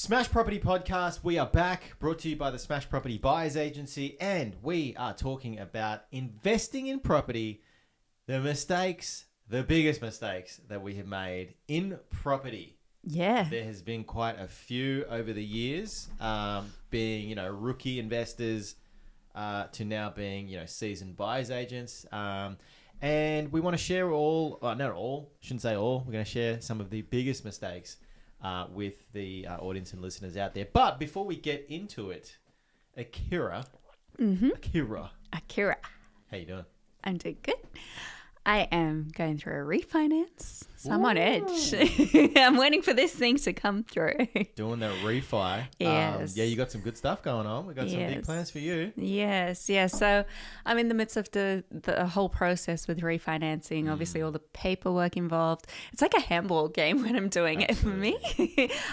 Smash Property Podcast, we are back, brought to you by the Smash Property Buyers Agency, and we are talking about investing in property, the biggest mistakes that we have made in property. Yeah. There has been quite a few over the years, being, rookie investors to now being, seasoned buyers agents. And we want to share shouldn't say all, we're going to share some of the biggest mistakes with the audience and listeners out there. But before we get into it, Akira. Akira. How you doing? I'm doing good. I am going through a refinance, so I'm on edge. I'm waiting for this thing to come through. Doing the refi. Yes. You got some good stuff going on. We got some big plans for you. Yes. So I'm in the midst of the whole process with refinancing. Obviously, all the paperwork involved. It's like a handball game when I'm doing it for me.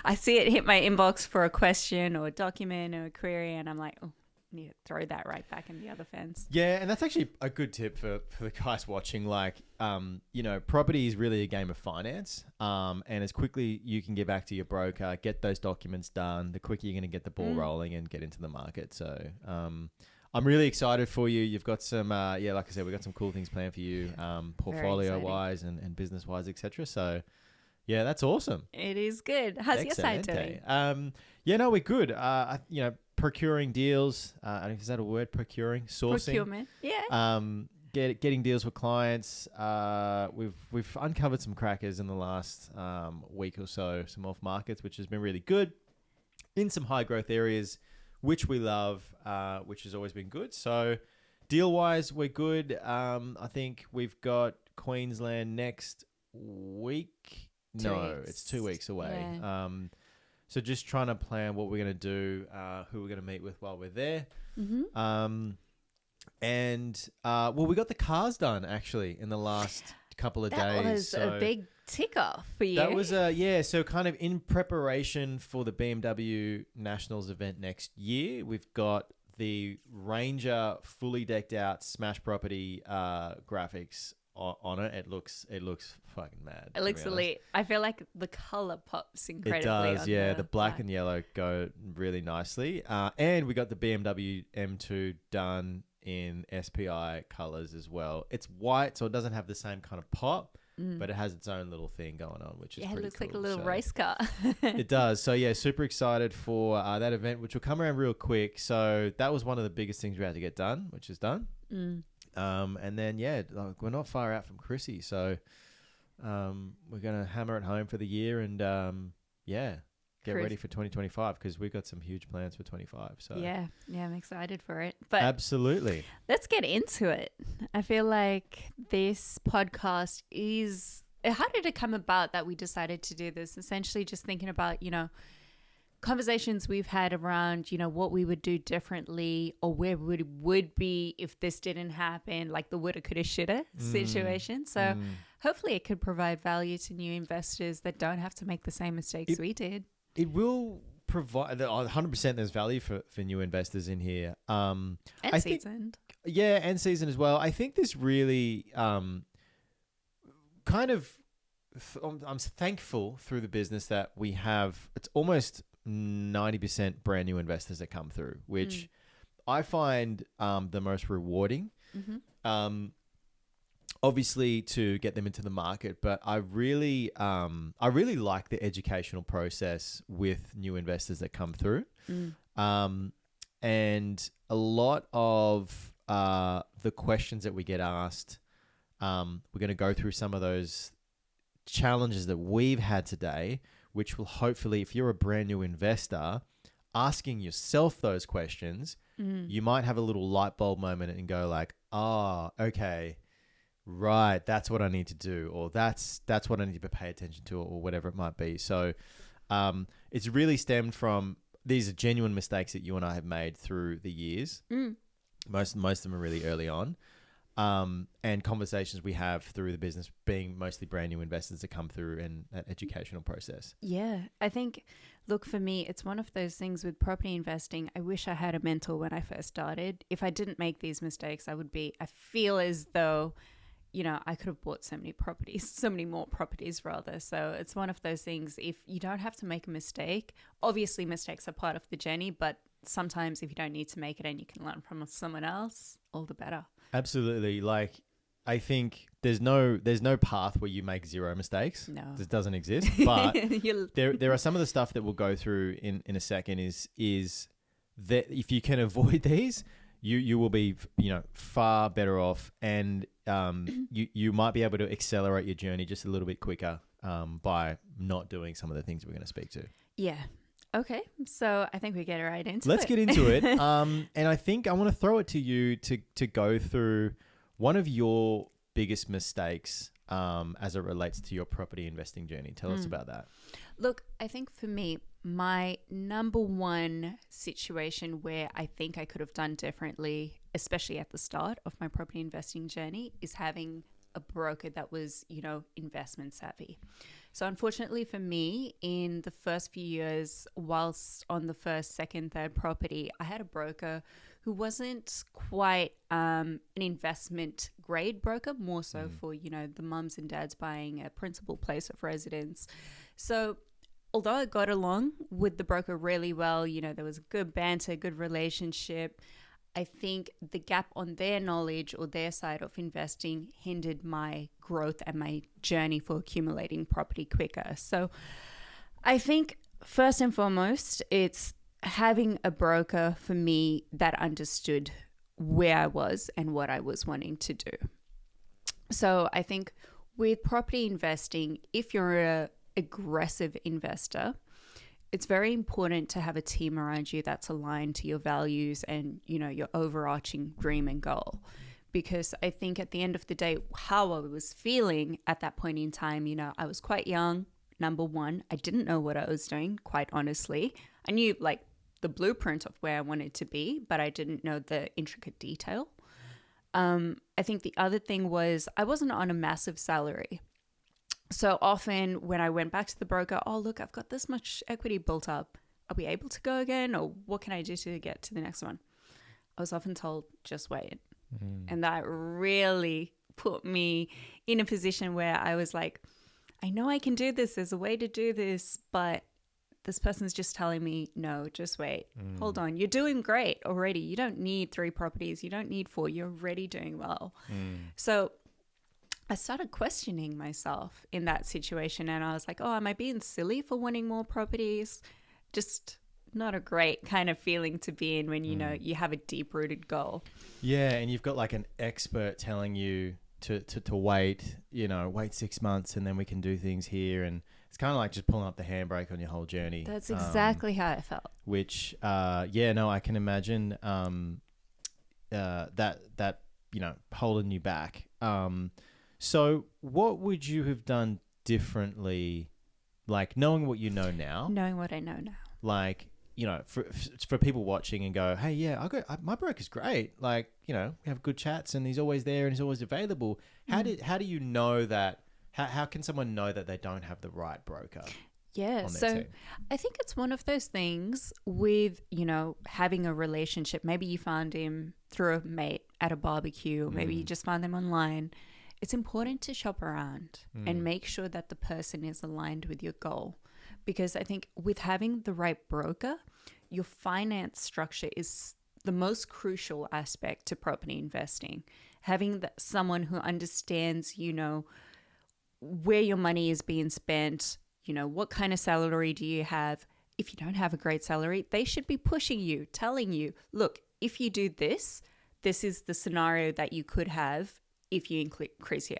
I see it hit my inbox for a question or a document or a query, and I'm like, oh. Need to throw that right back in the other fence. Yeah, and that's actually a good tip for the guys watching. Like, property is really a game of finance. And as quickly you can get back to your broker, get those documents done, the quicker you're going to get the ball rolling and get into the market. So I'm really excited for you. You've got some, like I said, we've got some cool things planned for you, portfolio-wise and business-wise, etc. So, yeah, that's awesome. It is good. How's your side doing? We're good. Procuring deals. Is that a word? Sourcing. Procurement. Yeah. Getting deals with clients. We've uncovered some crackers in the last week or so, some off markets, which has been really good in some high growth areas, which we love, which has always been good. So deal wise, we're good. I think we've got Queensland next week. It's 2 weeks away. Yeah. So just trying to plan what we're going to do, who we're going to meet with while we're there. Mm-hmm. We got the cars done actually in the last couple of days. That was a big tick off for you. That was so kind of in preparation for the BMW Nationals event next year, we've got the Ranger fully decked out Smash Property graphics on it. It looks fucking mad. It looks elite. I feel like the color pops incredibly. It does, yeah. The black and yellow go really nicely. And we got the BMW M2 done in SPI colors as well. It's white, so it doesn't have the same kind of pop, but it has its own little thing going on, which is pretty cool. It looks like a little race car. It does. So, yeah, super excited for that event, which will come around real quick. So that was one of the biggest things we had to get done, which is done. And then, we're not far out from Chrissy. So we're going to hammer it home for the year and, get ready for 2025 because we've got some huge plans for 25. So yeah, I'm excited for it. But absolutely. Let's get into it. I feel like this podcast how did it come about that we decided to do this? Essentially just thinking about, conversations we've had around, what we would do differently or where we would be if this didn't happen, like the woulda, coulda, shoulda situation. So hopefully it could provide value to new investors that don't have to make the same mistakes we did. It will provide 100%. There's value for new investors in here. And seasoned. And seasoned as well. I think this really I'm thankful through the business that we have. It's almost 90% brand new investors that come through, which I find the most rewarding. Obviously to get them into the market, but I really like the educational process with new investors that come through. And a lot of the questions that we get asked, we're going to go through some of those challenges that we've had today, which will hopefully, if you're a brand new investor, asking yourself those questions, you might have a little light bulb moment and go like, oh, okay, right, that's what I need to do, or that's what I need to pay attention to, or whatever it might be. So it's really stemmed from, these are genuine mistakes that you and I have made through the years. Most of them are really early on. And conversations we have through the business, being mostly brand new investors that come through and that educational process. Yeah, I think, look, for me, it's one of those things with property investing. I wish I had a mentor when I first started. If I didn't make these mistakes, I feel as though, I could have bought so many properties, so many more properties rather. So it's one of those things, if you don't have to make a mistake, obviously mistakes are part of the journey, but sometimes if you don't need to make it and you can learn from someone else, all the better. Absolutely. Like, I think there's no path where you make zero mistakes. No. This doesn't exist. But there are some of the stuff that we'll go through in a second is that if you can avoid these, you will be, far better off, and you might be able to accelerate your journey just a little bit quicker by not doing some of the things we're going to speak to. Yeah. Okay. So I think we get right into Let's it. get into it. And I think I want to throw it to you to go through one of your biggest mistakes as it relates to your property investing journey. Tell us about that. Look, I think for me, my number one situation where I think I could have done differently, especially at the start of my property investing journey, is having a broker that was, investment savvy. So unfortunately for me, in the first few years, whilst on the first, second, third property, I had a broker who wasn't quite an investment grade broker, more so for, the mums and dads buying a principal place of residence. So although I got along with the broker really well, there was good banter, good relationship, I think the gap on their knowledge or their side of investing hindered my growth and my journey for accumulating property quicker. So I think first and foremost, it's having a broker for me that understood where I was and what I was wanting to do. So I think with property investing, if you're a aggressive investor, it's very important to have a team around you that's aligned to your values and, your overarching dream and goal. Because I think at the end of the day, how I was feeling at that point in time, I was quite young. Number one, I didn't know what I was doing, quite honestly. I knew like the blueprint of where I wanted to be, but I didn't know the intricate detail. I think the other thing was I wasn't on a massive salary. So often when I went back to the broker, oh, look, I've got this much equity built up. Are we able to go again? Or what can I do to get to the next one? I was often told, just wait. And that really put me in a position where I was like, I know I can do this. There's a way to do this, but this person's just telling me, no, just wait. Hold on. You're doing great already. You don't need 3 properties. You don't need 4. You're already doing well. So I started questioning myself in that situation, and I was like, oh, am I being silly for wanting more properties? Just not a great kind of feeling to be in when, you have a deep-rooted goal. Yeah, and you've got like an expert telling you to wait, wait 6 months and then we can do things here. And it's kind of like just pulling up the handbrake on your whole journey. That's exactly how I felt. Which, I can imagine that holding you back. So what would you have done differently, like knowing what you know now? Knowing what I know now. Like, for people watching and go, hey, yeah, my broker's great. Like, we have good chats and he's always there and he's always available. How do you know that? How can someone know that they don't have the right broker? Yeah, so team? I think it's one of those things with, having a relationship. Maybe you found him through a mate at a barbecue, or maybe you just found them online. It's important to shop around and make sure that the person is aligned with your goal. Because I think with having the right broker, your finance structure is the most crucial aspect to property investing. Having someone who understands, where your money is being spent, what kind of salary do you have? If you don't have a great salary, they should be pushing you, telling you, look, if you do this, this is the scenario that you could have. If you increase your,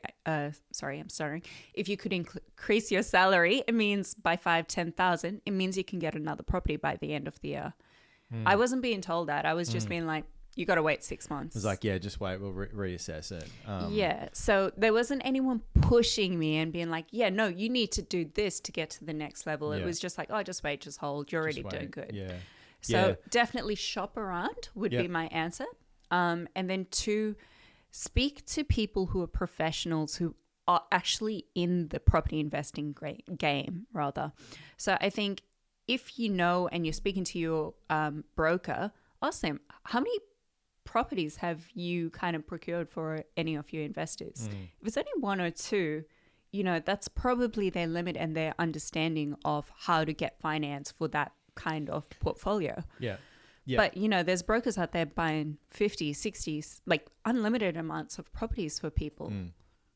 If you could increase your salary, it means by 10,000, it means you can get another property by the end of the year. I wasn't being told that. I was just being like, you got to wait 6 months. It was like, yeah, just wait. We'll reassess it. Yeah. So there wasn't anyone pushing me and being like, yeah, no, you need to do this to get to the next level. It was just like, oh, just wait, just hold. You're already doing good. Yeah. So definitely shop around would be my answer. And then 2, speak to people who are professionals who are actually in the property investing game, rather. So I think if and you're speaking to your broker, ask them, how many properties have you kind of procured for any of your investors? If it's only one or two, you know, that's probably their limit and their understanding of how to get finance for that kind of portfolio. Yeah. Yeah. But, you know, there's brokers out there buying 50, 60, like unlimited amounts of properties for people.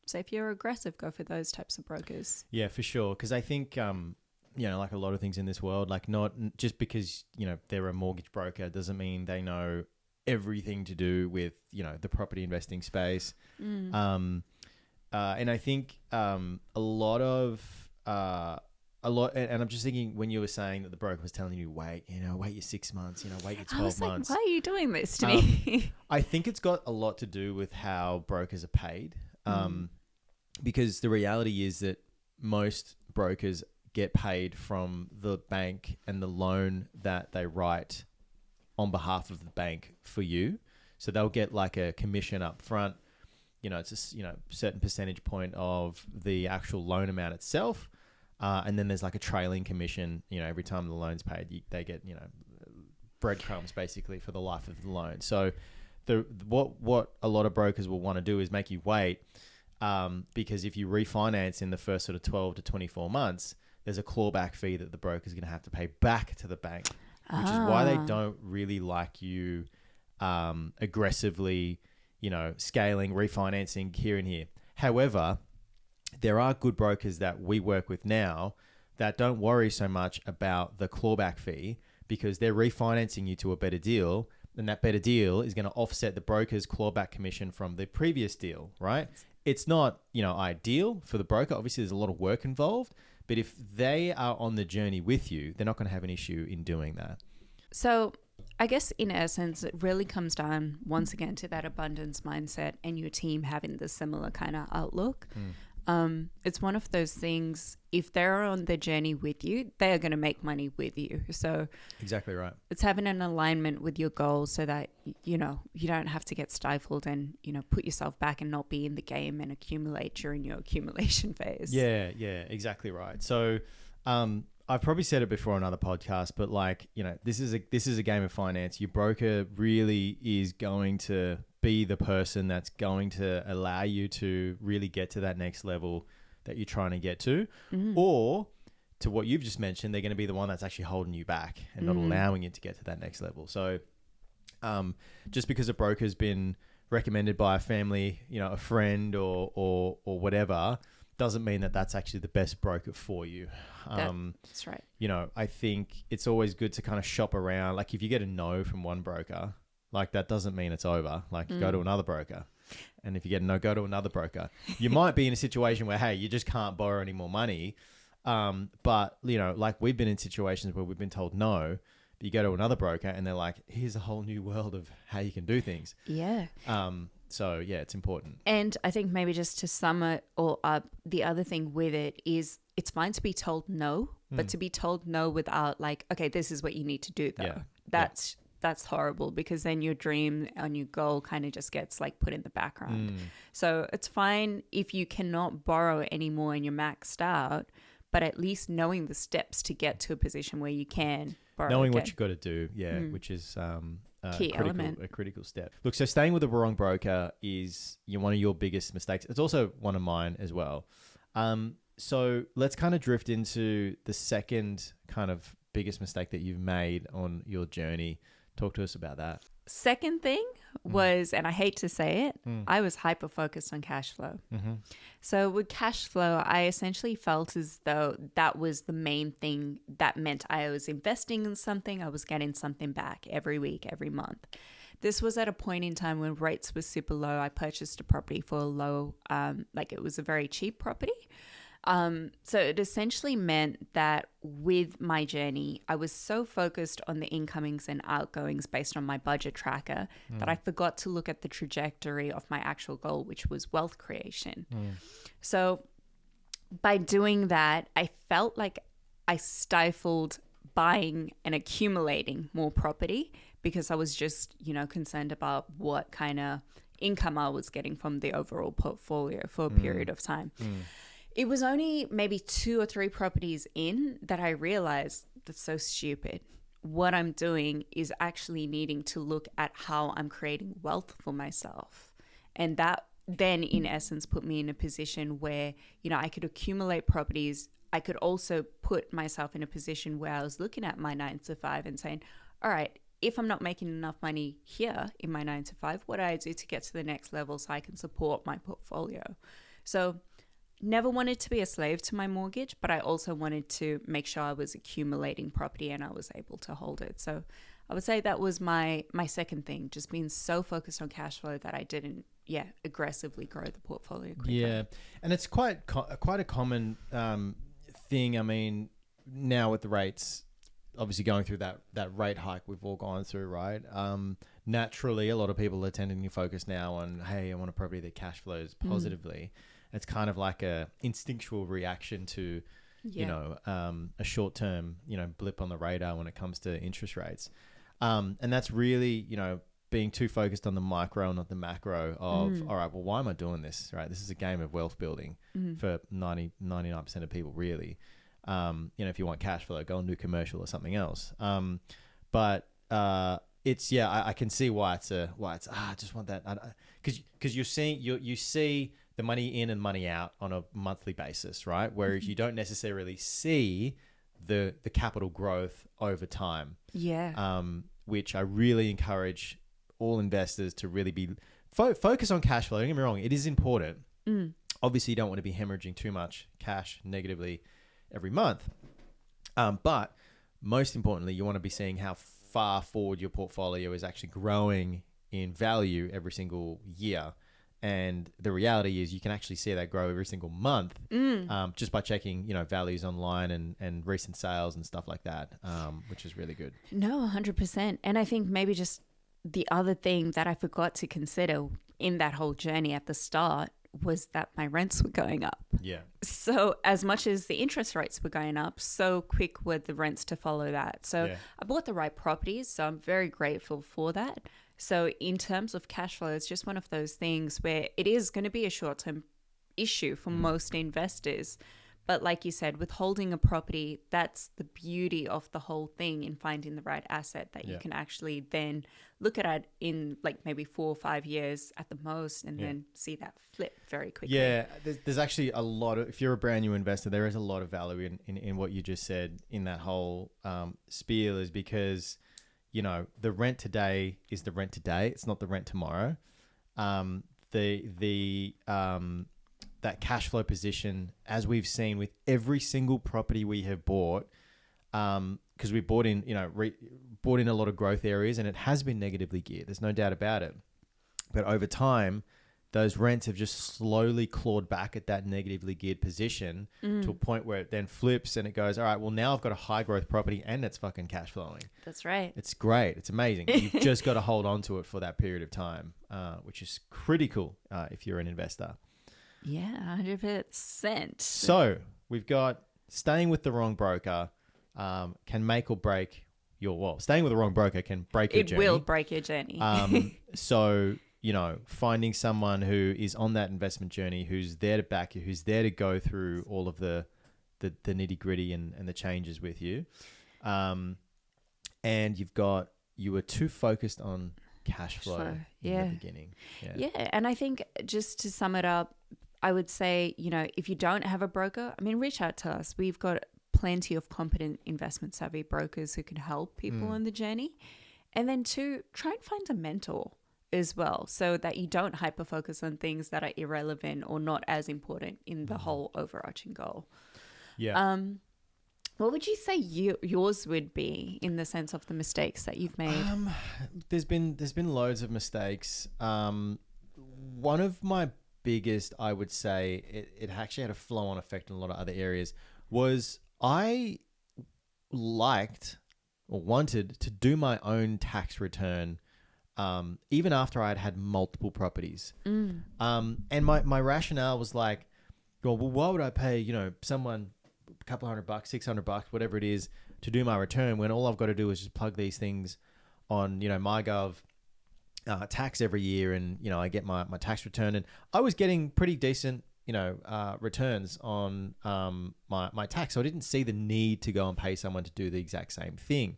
So if you're aggressive, go for those types of brokers. Yeah, for sure. Because I think, you know, like a lot of things in this world, like not just because, you know, they're a mortgage broker doesn't mean they know everything to do with, you know, the property investing space. And I think and I'm just thinking when you were saying that the broker was telling you, wait your 6 months, wait your 12 I was months. like, why are you doing this to me? I think it's got a lot to do with how brokers are paid. Because the reality is that most brokers get paid from the bank and the loan that they write on behalf of the bank for you. So they'll get like a commission up front. It's a certain percentage point of the actual loan amount itself. And then there's like a trailing commission, every time the loan's paid, they get, breadcrumbs basically for the life of the loan. So what a lot of brokers will want to do is make you wait, because if you refinance in the first sort of 12 to 24 months, there's a clawback fee that the broker's going to have to pay back to the bank, which is why they don't really like you aggressively, scaling, refinancing here and here. However, there are good brokers that we work with now that don't worry so much about the clawback fee because they're refinancing you to a better deal, and that better deal is going to offset the broker's clawback commission from the previous deal, right? It's not, ideal for the broker. Obviously, there's a lot of work involved, but if they are on the journey with you, they're not going to have an issue in doing that. So I guess in essence, it really comes down once again to that abundance mindset and your team having the similar kind of outlook. It's one of those things, if they're on the journey with you, they are going to make money with you. So exactly right. It's having an alignment with your goals so that, you don't have to get stifled and, put yourself back and not be in the game and accumulate during your accumulation phase. Yeah, exactly right. So I've probably said it before on other podcasts, but this is a game of finance. Your broker really is going to be the person that's going to allow you to really get to that next level that you're trying to get to. Or to what you've just mentioned, they're going to be the one that's actually holding you back and not allowing you to get to that next level. So just because a broker's been recommended by a family, a friend or whatever, doesn't mean that that's actually the best broker for you. That's right. I think it's always good to kind of shop around. Like if you get a no from one broker, that doesn't mean it's over. Go to another broker. And if you get a no, go to another broker. You might be in a situation where, hey, you just can't borrow any more money. But, we've been in situations where we've been told no, but you go to another broker and they're like, here's a whole new world of how you can do things. Yeah. So, yeah, it's important. And I think maybe just to sum it all up, the other thing with it is it's fine to be told no, but to be told no without okay, this is what you need to do though. Yeah. That's horrible because then your dream and your goal kind of just gets put in the background. So it's fine if you cannot borrow anymore and you're maxed out, but at least knowing the steps to get to a position where you can borrow. Knowing what you got to do, which is a critical step. Look, so staying with the wrong broker is one of your biggest mistakes. It's also one of mine as well. So let's kind of drift into the second kind of biggest mistake that you've made on your journey. Talk to us about that. Second thing was, and I hate to say it, I was hyper focused on cash flow. So with cash flow, I essentially felt as though that was the main thing that meant I was investing in something, I was getting something back every week, every month. This was at a point in time when rates were super low. I purchased a property for a low, it was a very cheap property. So it essentially meant that with my journey, I was so focused on the incomings and outgoings based on my budget tracker that I forgot to look at the trajectory of my actual goal, which was wealth creation. So by doing that, I felt like I stifled buying and accumulating more property because I was just, concerned about what kind of income I was getting from the overall portfolio for a period of time. It was only maybe 2 or 3 properties in that I realized that's so stupid. what I'm doing is actually needing to look at how I'm creating wealth for myself. And that then, in essence, put me in a position where, I could accumulate properties. I could also put myself in a position where I was looking at my 9 to 5 and saying, all right, if I'm not making enough money here in my 9 to 5, what do I do to get to the next level so I can support my portfolio? So never wanted to be a slave to my mortgage, but I also wanted to make sure I was accumulating property and I was able to hold it. So I would say that was my second thing, just being so focused on cash flow that I didn't, aggressively grow the portfolio quicker. Yeah, and it's quite a common thing. I mean, now with the rates, obviously going through that rate hike we've all gone through, right? Naturally, a lot of people are tending to focus now on, hey, I want a property that cash flows positively. It's kind of like a instinctual reaction to, a short-term, blip on the radar when it comes to interest rates. And that's really, being too focused on the micro, not the macro of, all right, well, why am I doing this, right? This is a game of wealth building for 99% of people, really. If you want cash flow, go and do commercial or something else. But it's, I can see why it's I just want that. Because you see the money in and money out on a monthly basis, right? Whereas you don't necessarily see the capital growth over time. Yeah. Which I really encourage all investors to really be focus on cash flow. Don't get me wrong, it is important. Obviously, you don't want to be hemorrhaging too much cash negatively every month. But most importantly, you want to be seeing how far forward your portfolio is actually growing in value every single year. And the reality is you can actually see that grow every single month just by checking, values online and recent sales and stuff like that, which is really good. No, 100%. And I think maybe just the other thing that I forgot to consider in that whole journey at the start was that my rents were going up. Yeah. So as much as the interest rates were going up, so quick were the rents to follow that. So I bought the right properties, so I'm very grateful for that. So in terms of cash flow, it's just one of those things where it is going to be a short-term issue for most investors. But like you said, with holding a property, that's the beauty of the whole thing in finding the right asset that you can actually then look at it in like maybe 4 or 5 years at the most and then see that flip very quickly. Yeah, there's actually a lot of, if you're a brand new investor, there is a lot of value in what you just said in that whole spiel, is because, the rent today is the rent today. It's not the rent tomorrow. That cash flow position, as we've seen with every single property we have bought, because we bought in, bought in a lot of growth areas, and it has been negatively geared. There's no doubt about it. But over time, those rents have just slowly clawed back at that negatively geared position to a point where it then flips and it goes, all right, well, now I've got a high growth property and it's fucking cash flowing. That's right. It's great. It's amazing. You've just got to hold on to it for that period of time, which is critical if you're an investor. Yeah, 100%. So we've got staying with the wrong broker can make or break staying with the wrong broker can break your journey. It will break your journey. So, finding someone who is on that investment journey, who's there to back you, who's there to go through all of the nitty gritty and the changes with you. And you were too focused on cash flow in the beginning. Yeah. And I think just to sum it up, I would say, if you don't have a broker, reach out to us. We've got plenty of competent investment savvy brokers who can help people on the journey. And then 2, try and find a mentor as well, so that you don't hyper focus on things that are irrelevant or not as important in the whole overarching goal. Yeah. What would you say yours would be in the sense of the mistakes that you've made? There's been loads of mistakes. One of my biggest, I would say, it actually had a flow-on effect in a lot of other areas, was I liked or wanted to do my own tax return even after I'd had multiple properties. And my rationale was like, well, why would I pay, someone a couple $100, $600, whatever it is, to do my return when all I've got to do is just plug these things on, MyGov tax every year, and, I get my tax return. And I was getting pretty decent, returns on my tax. So I didn't see the need to go and pay someone to do the exact same thing.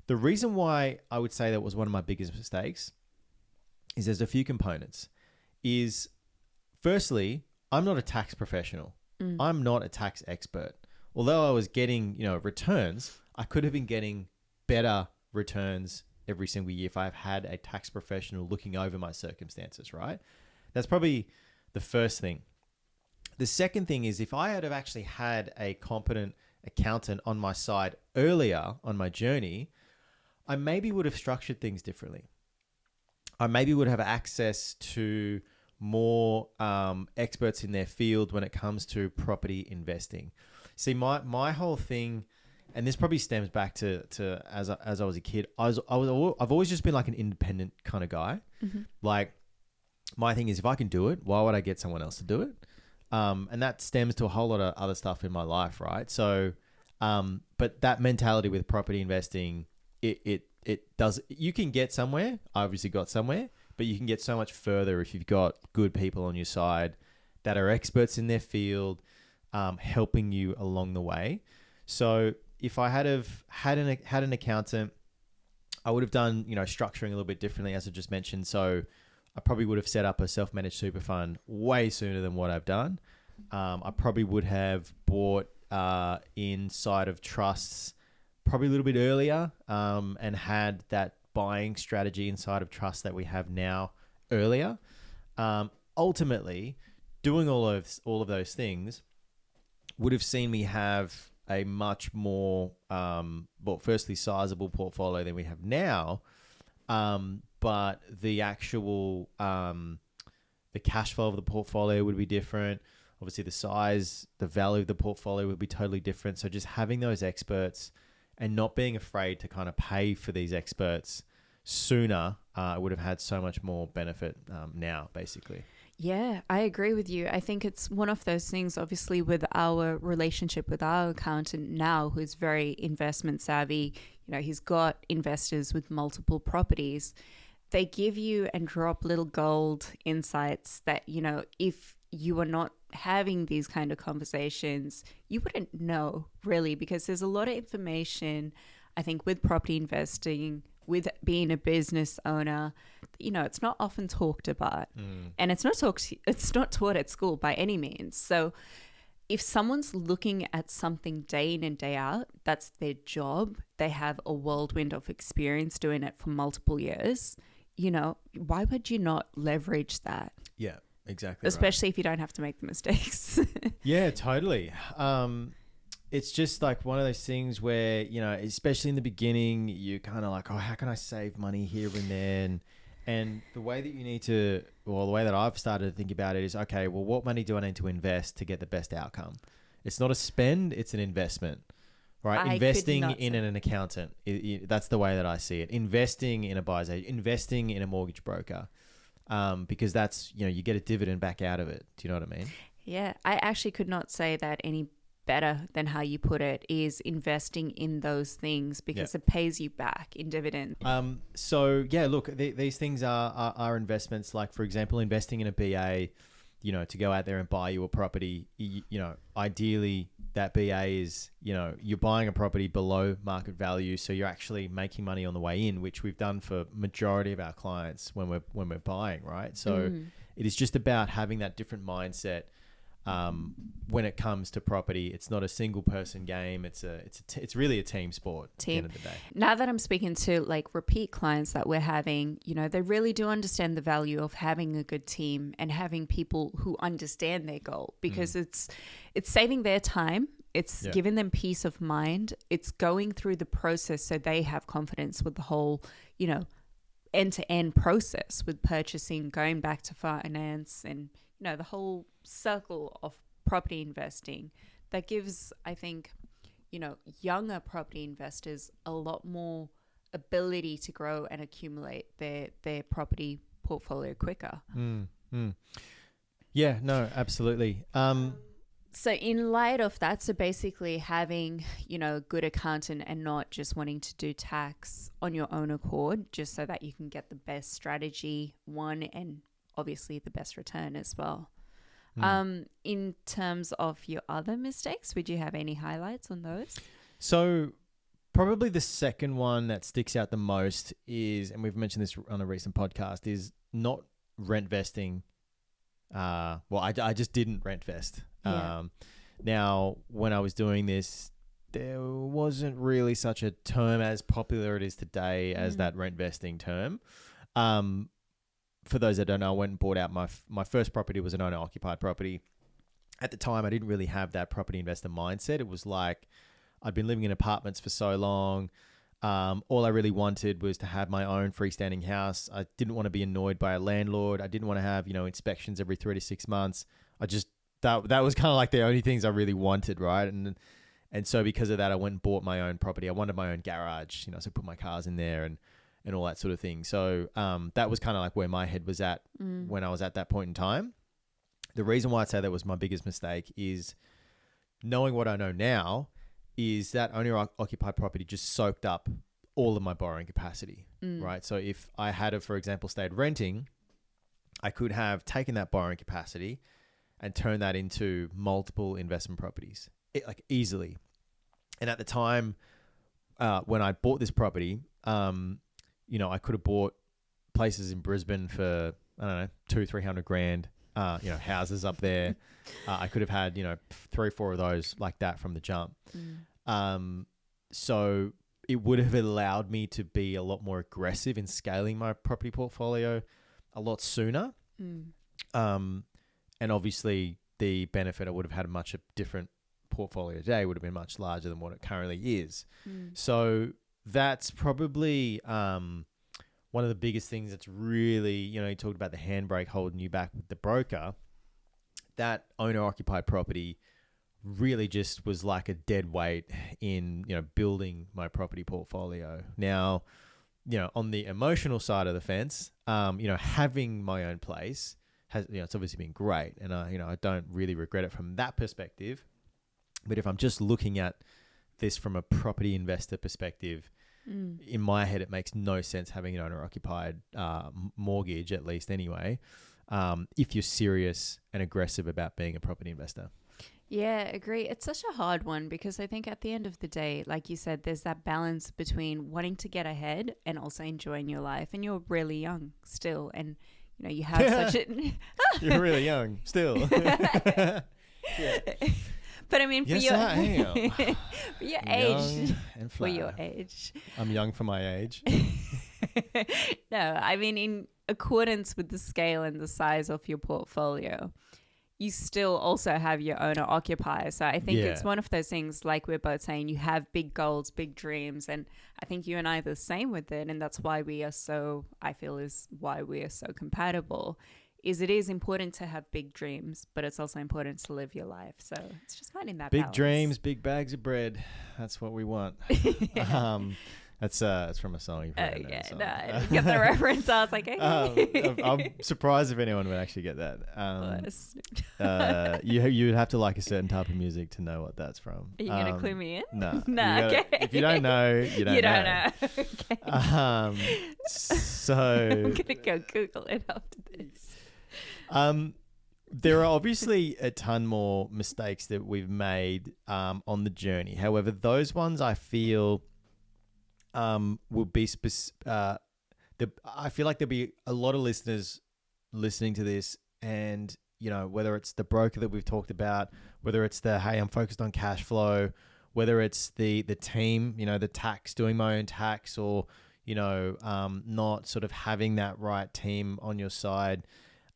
The reason why I would say that was one of my biggest mistakes is there's a few components. Is firstly, I'm not a tax professional. I'm not a tax expert. Although I was getting, returns, I could have been getting better returns every single year if I've had a tax professional looking over my circumstances, right? That's probably the first thing. The second thing is if I had have actually had a competent accountant on my side earlier on my journey, I maybe would have structured things differently. I maybe would have access to more experts in their field when it comes to property investing. See, my whole thing, and this probably stems back to as I was a kid, I've always just been like an independent kind of guy. Mm-hmm. Like my thing is, if I can do it, why would I get someone else to do it? And that stems to a whole lot of other stuff in my life, right? So, but that mentality with property investing, it does, you can get somewhere. I obviously got somewhere, but you can get so much further if you've got good people on your side that are experts in their field, helping you along the way. So if I had an accountant, I would have done, structuring a little bit differently, as I just mentioned. So I probably would have set up a self-managed super fund way sooner than what I've done. I probably would have bought inside of trusts probably a little bit earlier, and had that buying strategy inside of trusts that we have now earlier. Ultimately, doing all of those things would have seen me have a much more, firstly, sizable portfolio than we have now. But the actual, the cash flow of the portfolio would be different. Obviously, the size, the value of the portfolio would be totally different. So just having those experts and not being afraid to kind of pay for these experts sooner, would have had so much more benefit now, basically. Yeah, I agree with you. I think it's one of those things, obviously, with our relationship with our accountant now, who's very investment savvy. He's got investors with multiple properties. They give you and drop little gold insights that, if you are not having these kind of conversations, you wouldn't know really, because there's a lot of information, I think, with property investing, with being a business owner, it's not often talked about, and it's not taught at school by any means. So if someone's looking at something day in and day out, that's their job. They have a whirlwind of experience doing it for multiple years. Why would you not leverage that? Yeah, exactly. Especially if you don't have to make the mistakes. Yeah, totally. It's just like one of those things where, especially in the beginning, you kind of like, oh, how can I save money here and there? And the way that you need to, the way that I've started to think about it is, okay, well, what money do I need to invest to get the best outcome? It's not a spend, it's an investment, right? Investing in an accountant, that's the way that I see it. Investing in a buyer's agent, investing in a mortgage broker, because that's, you get a dividend back out of it. Do you know what I mean? Yeah, I actually could not say that any better than how you put it, is investing in those things, because it pays you back in dividends. So yeah, look, these things are investments. Like, for example, investing in a BA, to go out there and buy you a property, ideally that BA is, you're buying a property below market value. So you're actually making money on the way in, which we've done for majority of our clients when we're buying, right? So it is just about having that different mindset. When it comes to property, it's not a single person game. It's really a team sport at the end of the day. Now that I'm speaking to like repeat clients that we're having, they really do understand the value of having a good team and having people who understand their goal, because it's saving their time. It's giving them peace of mind. It's going through the process so they have confidence with the whole, end-to-end process with purchasing, going back to finance, and the whole circle of property investing. That gives, I think, younger property investors a lot more ability to grow and accumulate their property portfolio quicker. Yeah, no, absolutely. So in light of that, so basically having, a good accountant and not just wanting to do tax on your own accord, just so that you can get the best strategy, and obviously the best return as well. In terms of your other mistakes, would you have any highlights on those? So Probably the second one that sticks out the most is, and we've mentioned this on a recent podcast, is not rent vesting. I just didn't rent vest. Yeah. Now, when I was doing this, there wasn't really such a term as popular it is today as that rent vesting term. For those that don't know, I went and bought out my first property was an owner-occupied property. At the time, I didn't really have that property investor mindset. It was like I'd been living in apartments for so long. All I really wanted was to have my own freestanding house. I didn't want to be annoyed by a landlord. I didn't want to have, inspections every 3 to 6 months. That was kind of like the only things I really wanted, right? And so because of that, I went and bought my own property. I wanted my own garage, so I put my cars in there and all that sort of thing. So that was kind of like where my head was at when I was at that point in time. The reason why I'd say that was my biggest mistake is knowing what I know now is that owner-occupied property just soaked up all of my borrowing capacity, right? So if I had, for example, stayed renting, I could have taken that borrowing capacity and turned that into multiple investment properties, easily. And at the time when I bought this property, I could have bought places in Brisbane for, I don't know, 200-300 grand, houses up there. I could have had, 3 or 4 of those like that from the jump. So it would have allowed me to be a lot more aggressive in scaling my property portfolio a lot sooner. And obviously the benefit I would have had a much different portfolio today would have been much larger than what it currently is. So that's probably one of the biggest things that's really, you talked about the handbrake holding you back with the broker. That owner-occupied property really just was like a dead weight in, building my property portfolio. Now, on the emotional side of the fence, having my own place has, it's obviously been great. And I don't really regret it from that perspective. But if I'm just looking at this from a property investor perspective, in my head, it makes no sense having an owner-occupied mortgage, at least anyway, if you're serious and aggressive about being a property investor. Yeah, agree. It's such a hard one because I think at the end of the day, like you said, there's that balance between wanting to get ahead and also enjoying your life. And you're really young still. And, you have such a... You're really young still. Yeah. But I mean, for yes, I am. for your age. And for your age. I'm young for my age. No, I mean, in accordance with the scale and the size of your portfolio, you still also have your owner occupier. So I think it's one of those things, like we're both saying, you have big goals, big dreams. And I think you and I are the same with it. And that's why we are so, I feel is why we are so compatible, is it is important to have big dreams, but it's also important to live your life. So it's just finding that balance. Big dreams, big bags of bread. That's what we want. It's from a song. Oh, yeah. No, I didn't get the reference. I was like, hey. I'm surprised if anyone would actually get that. You would have to like a certain type of music to know what that's from. Are you going to clue me in? No. Okay. If you don't know, you don't know. Okay. So I'm going to go Google it after this. There are obviously a ton more mistakes that we've made on the journey. However, those ones I feel will be I feel like there'll be a lot of listeners listening to this, and whether it's the broker that we've talked about, whether it's the hey, I'm focused on cash flow, whether it's the team, the tax, doing my own tax, or not sort of having that right team on your side,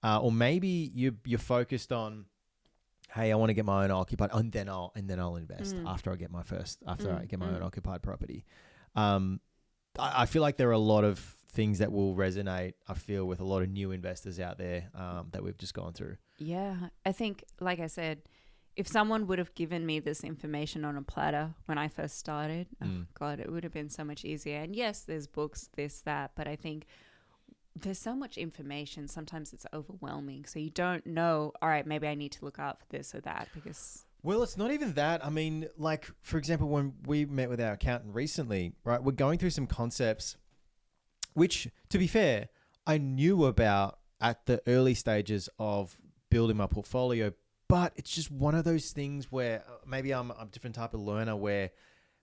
or maybe you're focused on, hey, I want to get my own occupied, and then I'll invest after I get my own occupied property. I feel like there are a lot of things that will resonate, I feel, with a lot of new investors out there that we've just gone through. Yeah. I think, like I said, if someone would have given me this information on a platter when I first started, oh God, it would have been so much easier. And yes, there's books, this, that, but I think there's so much information. Sometimes it's overwhelming. So you don't know, all right, maybe I need to look out for this or that because... Well, it's not even that. I mean, like, for example, when we met with our accountant recently, right, we're going through some concepts, which, to be fair, I knew about at the early stages of building my portfolio, but it's just one of those things where maybe I'm a different type of learner where,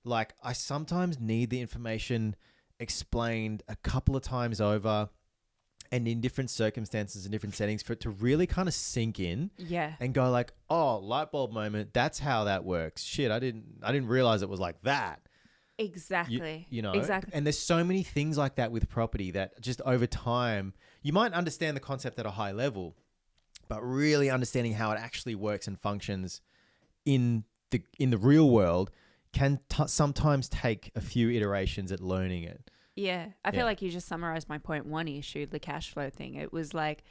like I sometimes need the information explained a couple of times over and in different circumstances and different settings for it to really kind of sink in Yeah. and go like, oh, light bulb moment. That's how that works. Shit. I didn't realize it was like that. Exactly. You know, Exactly. and there's so many things like that with property that just over time, you might understand the concept at a high level, but really understanding how it actually works and functions in the real world can sometimes take a few iterations at learning it. Yeah. I feel like you just summarized my point one issue, the cash flow thing. It was like,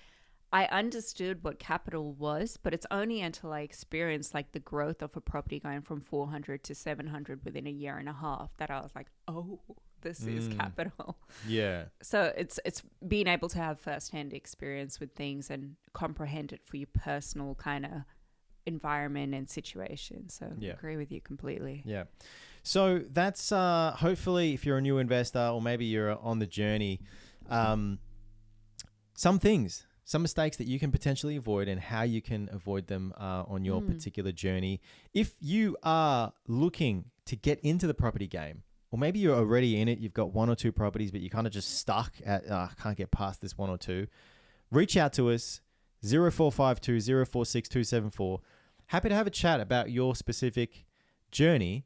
I understood what capital was, but it's only until I experienced like the growth of a property going from 400 to 700 within a year and a half that I was like, oh, this is capital. Yeah. So it's being able to have firsthand experience with things and comprehend it for your personal kind of environment and situation. So I agree with you completely. Yeah. So that's hopefully if you're a new investor or maybe you're on the journey, some mistakes that you can potentially avoid and how you can avoid them on your particular journey. If you are looking to get into the property game, or maybe you're already in it, you've got one or two properties, but you're kind of just stuck at, can't get past this one or two, reach out to us, 0452 046 274. Happy to have a chat about your specific journey.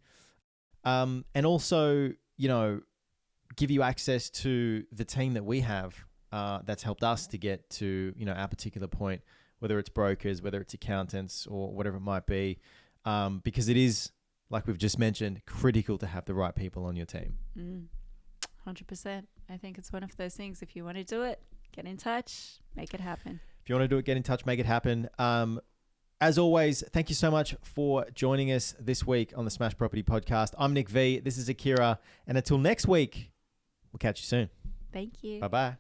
And also, give you access to the team that we have that's helped us to get to, our particular point, whether it's brokers, whether it's accountants or whatever it might be, because it is, like we've just mentioned, critical to have the right people on your team. 100%. I think it's one of those things. If you want to do it, get in touch, make it happen. If you want to do it, get in touch, make it happen. As always, thank you so much for joining us this week on the Smash Property Podcast. I'm Nick V. This is Akira. And until next week, we'll catch you soon. Thank you. Bye-bye.